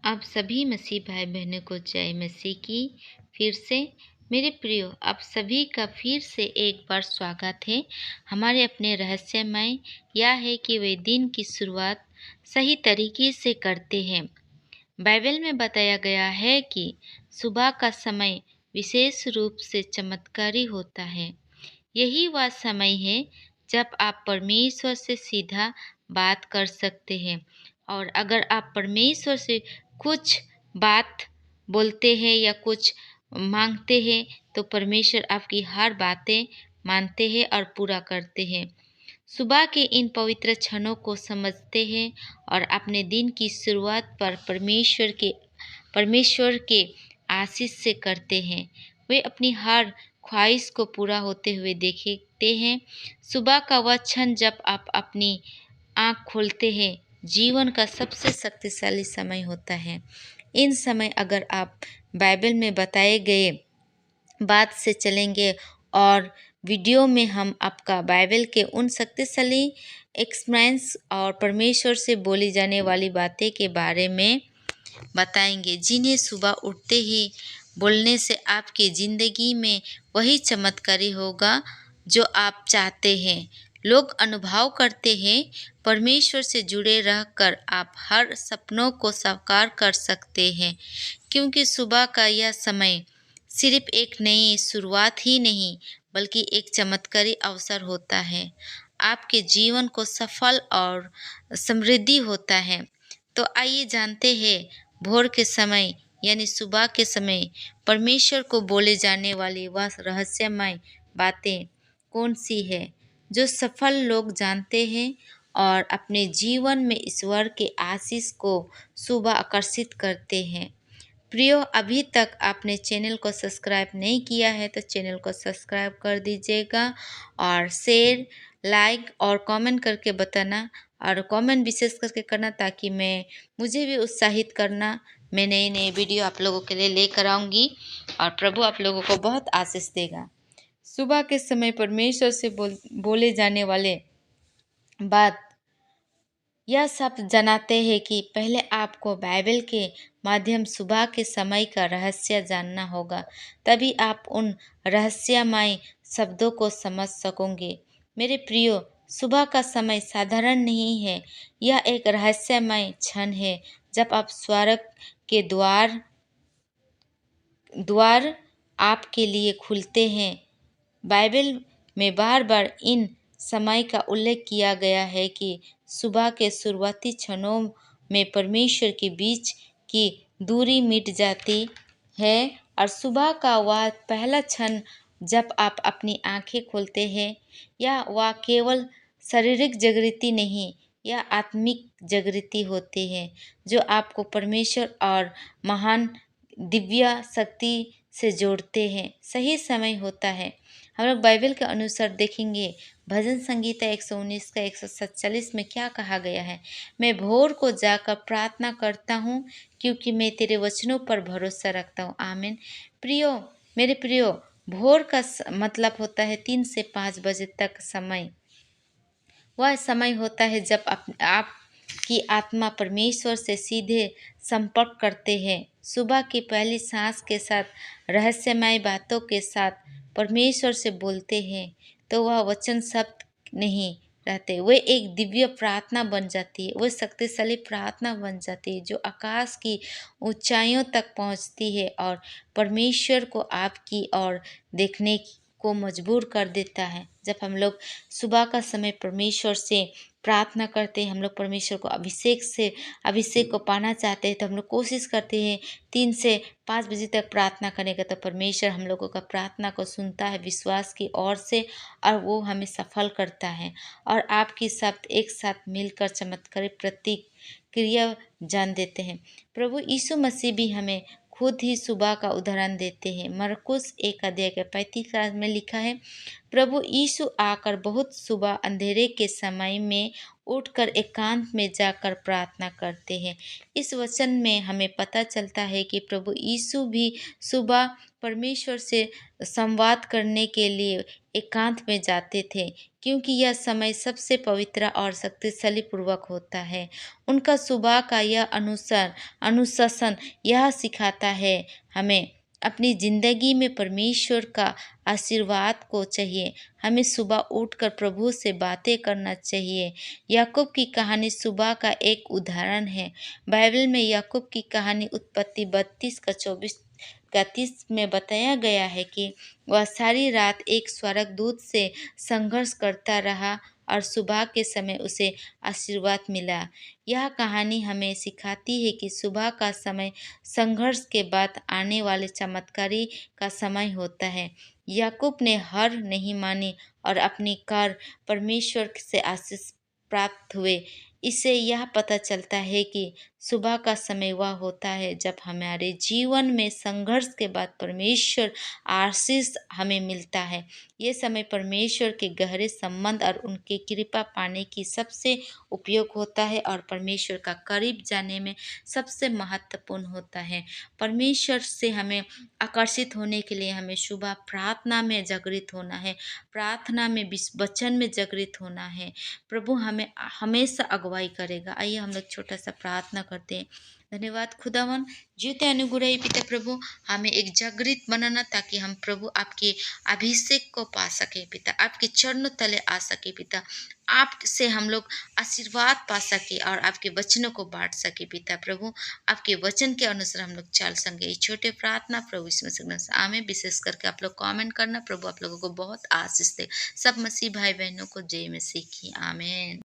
आप सभी मसीह भाई बहनों को जय मसीह की। फिर से मेरे प्रियो, आप सभी का फिर से एक बार स्वागत है हमारे अपने रहस्यमय यह है कि वे दिन की शुरुआत सही तरीके से करते हैं। बाइबल में बताया गया है कि सुबह का समय विशेष रूप से चमत्कारी होता है। यही वह समय है जब आप परमेश्वर से सीधा बात कर सकते हैं। और अगर आप परमेश्वर से कुछ बात बोलते हैं या कुछ मांगते हैं, तो परमेश्वर आपकी हर बातें मानते हैं और पूरा करते हैं। सुबह के इन पवित्र क्षणों को समझते हैं और अपने दिन की शुरुआत पर परमेश्वर के आशीष से करते हैं। वे अपनी हर ख्वाहिश को पूरा होते हुए देखते हैं। सुबह का वह क्षण जब आप अपनी आँख खोलते हैं, जीवन का सबसे शक्तिशाली समय होता है। इन समय अगर आप बाइबल में बताए गए बात से चलेंगे और वीडियो में हम आपका बाइबल के उन शक्तिशाली एक्सपीरियंस और परमेश्वर से बोली जाने वाली बातें के बारे में बताएंगे, जिन्हें सुबह उठते ही बोलने से आपकी ज़िंदगी में वही चमत्कारी होगा जो आप चाहते हैं। लोग अनुभव करते हैं परमेश्वर से जुड़े रहकर आप हर सपनों को साकार कर सकते हैं, क्योंकि सुबह का यह समय सिर्फ एक नई शुरुआत ही नहीं बल्कि एक चमत्कारी अवसर होता है। आपके जीवन को सफल और समृद्धि होता है। तो आइए जानते हैं भोर के समय यानी सुबह के समय परमेश्वर को बोले जाने वाली वह रहस्यमय बातें कौन सी है जो सफल लोग जानते हैं और अपने जीवन में ईश्वर के आशीष को सुबह आकर्षित करते हैं। प्रियो, अभी तक आपने चैनल को सब्सक्राइब नहीं किया है तो चैनल को सब्सक्राइब कर दीजिएगा और शेयर, लाइक और कमेंट करके बताना, और कमेंट विशेष करके करना ताकि मुझे भी उत्साहित करना। मैं नई नई वीडियो आप लोगों के लिए लेकर आऊँगी और प्रभु आप लोगों को बहुत आशीष देगा। सुबह के समय परमेश्वर से बोले जाने वाले बात यह सब जनाते हैं कि पहले आपको बाइबल के माध्यम सुबह के समय का रहस्य जानना होगा, तभी आप उन रहस्यमय शब्दों को समझ सकोगे। मेरे प्रियो, सुबह का समय साधारण नहीं है, यह एक रहस्यमय क्षण है जब आप स्वर्ग के द्वार आपके लिए खुलते हैं। बाइबल में बार बार इन समय का उल्लेख किया गया है कि सुबह के शुरुआती क्षणों में परमेश्वर के बीच की दूरी मिट जाती है और सुबह का वह पहला क्षण जब आप अपनी आंखें खोलते हैं, या वह केवल शारीरिक जागृति नहीं, यह आत्मिक जागृति होती है जो आपको परमेश्वर और महान दिव्य शक्ति से जोड़ते हैं। सही समय होता है। हम लोग बाइबल के अनुसार देखेंगे, भजन संगीता 119 का 147 में क्या कहा गया है। मैं भोर को जाकर प्रार्थना करता हूँ क्योंकि मैं तेरे वचनों पर भरोसा रखता हूँ। आमीन। प्रियो, मेरे प्रियो, भोर का मतलब होता है 3 से 5 बजे तक समय। वह समय होता है जब आपकी आत्मा परमेश्वर से सीधे संपर्क करते हैं। सुबह की पहली सांस के साथ, रहस्यमय बातों के साथ परमेश्वर से बोलते हैं तो वह वचन शब्द नहीं रहते, वे एक दिव्य प्रार्थना बन जाती है। वह शक्तिशाली प्रार्थना बन जाती है जो आकाश की ऊंचाइयों तक पहुंचती है और परमेश्वर को आपकी ओर देखने को मजबूर कर देता है। जब हम लोग सुबह का समय परमेश्वर से प्रार्थना करते हैं, हम लोग परमेश्वर को अभिषेक को पाना चाहते हैं, तो हम लोग कोशिश करते हैं 3 से 5 बजे तक प्रार्थना करने का, तो परमेश्वर हम लोगों का प्रार्थना को सुनता है विश्वास की ओर से और वो हमें सफल करता है और आपकी शब्द एक साथ मिलकर चमत्कारी प्रतिक्रिया जान देते हैं। प्रभु यीशु मसीह भी हमें खुद ही सुबह का उदाहरण देते हैं। मरकुस 1 अध्याय के 35 में लिखा है, प्रभु यीशु आकर बहुत सुबह अंधेरे के समय में उठकर एकांत में जाकर प्रार्थना करते हैं। इस वचन में हमें पता चलता है कि प्रभु यीशु भी सुबह परमेश्वर से संवाद करने के लिए एकांत में जाते थे, क्योंकि यह समय सबसे पवित्र और शक्तिशाली पूर्वक होता है। उनका सुबह का यह अनुशासन यह सिखाता है हमें अपनी ज़िंदगी में परमेश्वर का आशीर्वाद को चाहिए। हमें सुबह उठकर प्रभु से बातें करना चाहिए। याकूब की कहानी सुबह का एक उदाहरण है। बाइबल में याकूब की कहानी उत्पत्ति 32 का 24-31 में बताया गया है कि वह सारी रात एक स्वर्गदूत से संघर्ष करता रहा और सुबह के समय उसे आशीर्वाद मिला। यह कहानी हमें सिखाती है कि सुबह का समय संघर्ष के बाद आने वाले चमत्कारी का समय होता है। याकूब ने हार नहीं मानी और अपनी कार परमेश्वर से आशीष प्राप्त हुए। इससे यह पता चलता है कि सुबह का समय वह होता है जब हमारे जीवन में संघर्ष के बाद परमेश्वर आशीष हमें मिलता है। ये समय परमेश्वर के गहरे संबंध और उनकी कृपा पाने की सबसे उपयोग होता है और परमेश्वर का करीब जाने में सबसे महत्वपूर्ण होता है। परमेश्वर से हमें आकर्षित होने के लिए हमें सुबह प्रार्थना में जागृत होना है, प्रार्थना में वचन में जागृत होना है। प्रभु हमें हमेशा अगुवाई करेगा। आइए हम लोग छोटा सा प्रार्थना करते हैं। धन्यवाद खुदावन, जीते अनुग्रही पिता प्रभु, हमें एक जागृत बनाना ताकि हम प्रभु आपके अभिषेक को पा सके पिता, आपके चरणों तले आ सके पिता, आपसे हम लोग आशीर्वाद पा सके और आपके वचनों को बांट सके पिता प्रभु, आपके वचन के अनुसार हम लोग चल सके। ये छोटे प्रार्थना प्रभु इसमें से आमें। विशेष करके आप लोग कमेंट करना, प्रभु आप लोगों को बहुत आशीष दे। सब मसीह भाई बहनों को जय मसीह की आमेन।